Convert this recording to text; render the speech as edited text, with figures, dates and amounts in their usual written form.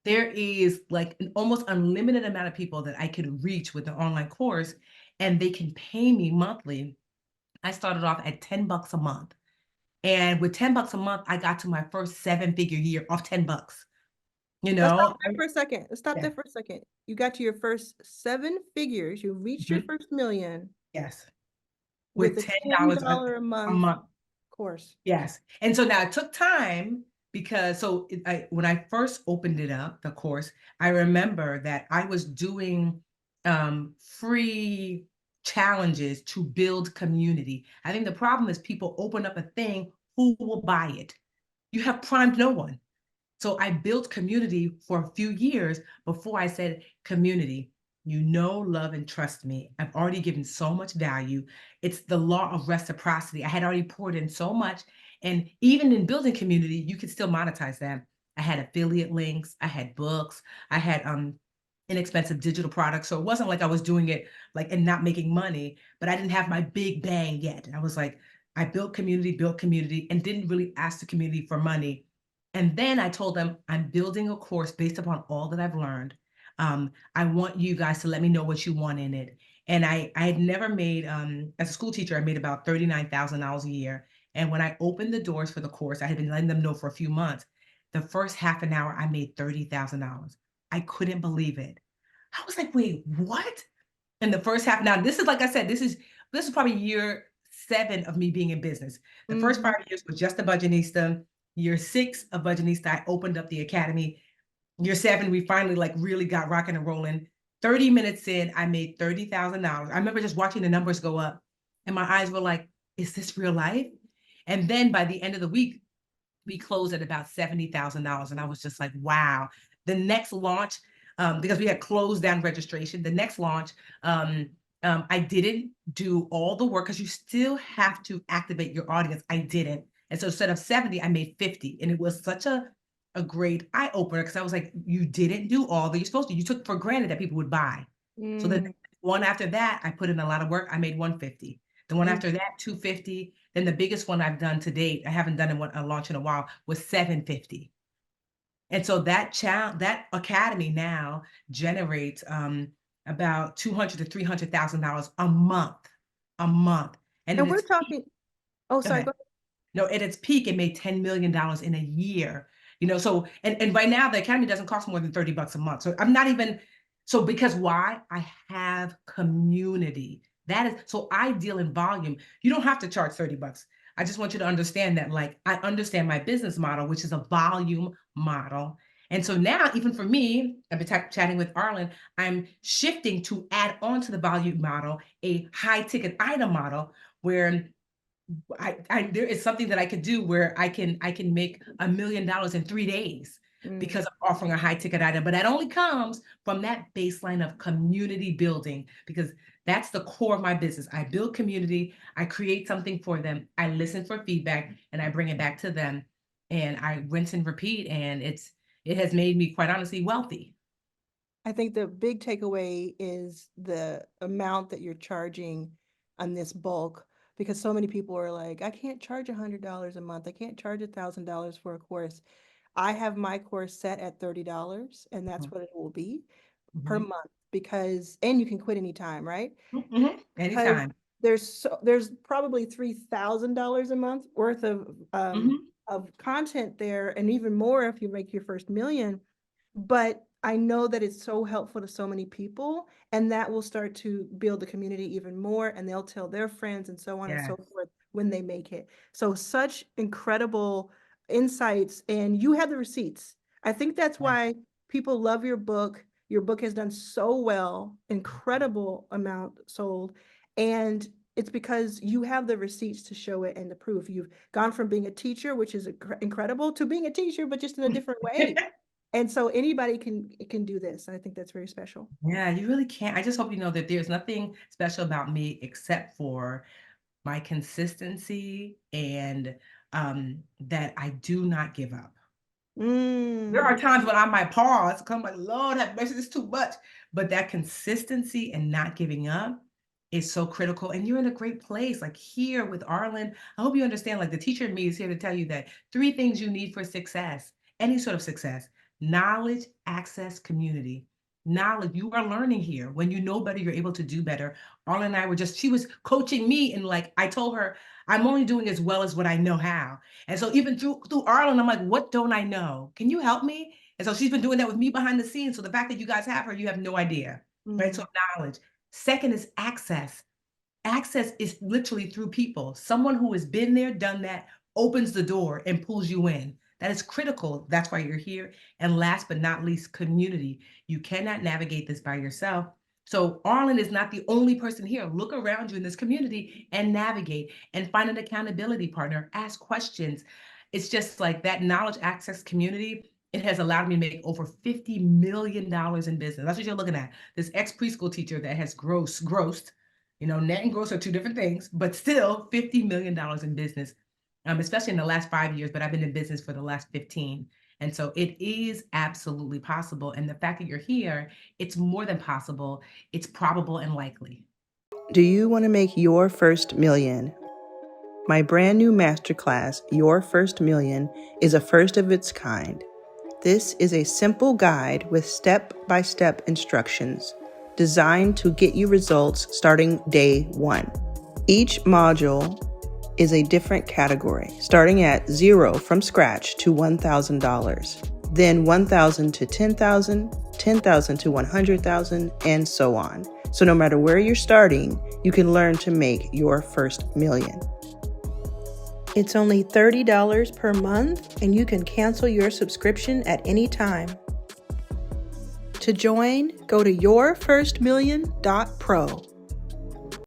there is like an almost unlimited amount of people that I could reach with the online course, and they can pay me monthly. I started off at $10 a month. And with $10 a month, I got to my first seven-figure year off $10. You Let's stop know? there for a second. Let's stop Yeah. there for a second. You got to your first 7 figures. You reached your Mhm. first million Yes. with With a $10 $10 a a month month. course. Yes. And so now it took time because when I first opened it up, the course, I remember that I was doing free challenges to build community. I think the problem is people open up a thing, who will buy it? You have primed no one. So I built community for a few years before I said, community, you know, love, and trust me. I've already given so much value. It's the law of reciprocity. I had already poured in so much. And even in building community, you could still monetize that. I had affiliate links, I had books, I had inexpensive digital products. So it wasn't like I was doing it like and not making money, but I didn't have my big bang yet. I was like, I built community, and didn't really ask the community for money. And then I told them, I'm building a course based upon all that I've learned. I want you guys to let me know what you want in it. And I had never made, as a school teacher, I made about $39,000 a year. And when I opened the doors for the course, I had been letting them know for a few months. The first half an hour, I made $30,000. I couldn't believe it. I was like, wait, what? In the first half. Now, this is like I said, this is probably year 7 of me being in business. The first Mhm. 5 years was just a Budgetnista. Year 6 of Budgetnista, I opened up the academy. Year 7, we finally like really got rocking and rolling. 30 minutes in, I made $30,000. I remember just watching the numbers go up, and my eyes were like, is this real life? And then by the end of the week, we closed at about $70,000. And I was just like, wow. The next launch, because we had closed down registration, the next launch, I didn't do all the work because you still have to activate your audience. I didn't. And so instead of 70, I made 50. And it was such a great eye opener because I was like, you didn't do all that you're supposed to. You took for granted that people would buy. So the Mm, one after that, I put in a lot of work. I made 150. The one mm. after that, 250. Then the biggest one I've done to date, I haven't done a launch in a while, was 750. And so that academy now generates about 200 to $300,000 a month. And at And we're its peak, talking oh, go sorry, ahead. go No, at its peak, it made $10 million in a year. So and right now the academy doesn't cost more than $30 a month. So I'm not even so because why? I have community. That is so I deal in volume. You don't have to charge $30. I just want you to understand that like I understand my business model, which is a volume model. And so now, even for me, I've been chatting with Arlan, I'm shifting to add on to the volume model a high ticket item model where there is something that I could do where I can make $1 million in 3 days mm. because I'm offering a high ticket item. But that only comes from that baseline of community building because that's the core of my business. I build community, I create something for them, I listen for feedback, and I bring it back to them. And I rinse and repeat. And it has made me quite honestly wealthy. I think the big takeaway is the amount that you're charging on this bulk because so many people are like, I can't charge $100 a month. I can't charge $1,000 for a course. I have my course set at $30, and that's Mhm, what it will be per mhm, month because, and you can quit anytime, right? mhm. Because Anytime. there's probably $3,000 a month worth Mhm. of content there, and even more if you make your first million. But I know that it's so helpful to so many people, and that will start to build the community even more, and they'll tell their friends and so on and so Yes. forth when they make it. So such incredible insights, and you have the receipts. I think that's Yes. why people love your book. Your book has done so well, incredible amount sold, and it's because you have the receipts to show it and the proof. You've gone from being a teacher, which is incredible, to being a teacher, but just in a different way. And so anybody can do this. And I think that's very special. Yeah, you really can't. I just hope you know that there's nothing special about me except for my consistency and that I do not give up. There Mm. are times when I might pause, come like, Lord have mercy, this is too much. But that consistency and not giving up is so critical. And you're in a great place, like here with Arlen. I hope you understand, like the teacher in me is here to tell you that 3 things you need for success, any sort of success. Knowledge, access, community. Knowledge, you are learning here. When you know better, you're able to do better. Arlen and I were just, she was coaching me, and like I told her, I'm only doing as well as what I know how. And so even through Arlen, I'm like, what don't I know? Can you help me? And so she's been doing that with me behind the scenes. So the fact that you guys have her, you have no idea. Right. So knowledge. Second is access. Access is literally through people. Someone who has been there, done that, opens the door and pulls you in. That is critical. That's why you're here. And last but not least, community. You cannot navigate this by yourself. So Arlen is not the only person here. Look around you in this community and navigate and find an accountability partner. Ask questions. It's just like that knowledge access community. It has allowed me to make over $50 million in business. That's what you're looking at. This ex-preschool teacher that has grossed, net and gross are two different things, but still $50 million in business, especially in the last 5 years, but I've been in business for the last 15. And so it is absolutely possible. And the fact that you're here, it's more than possible. It's probable and likely. Do you want to make your first million? My brand new masterclass, Your First Million, is a first of its kind. This is a simple guide with step-by-step instructions designed to get you results starting day one. Each module is a different category, starting at $0 from scratch to $1,000, then $1,000 to $10,000, $10,000 to $100,000, and so on. So no matter where you're starting, you can learn to make your first million. It's only $30 per month, and you can cancel your subscription at any time. To join, go to yourfirstmillion.pro.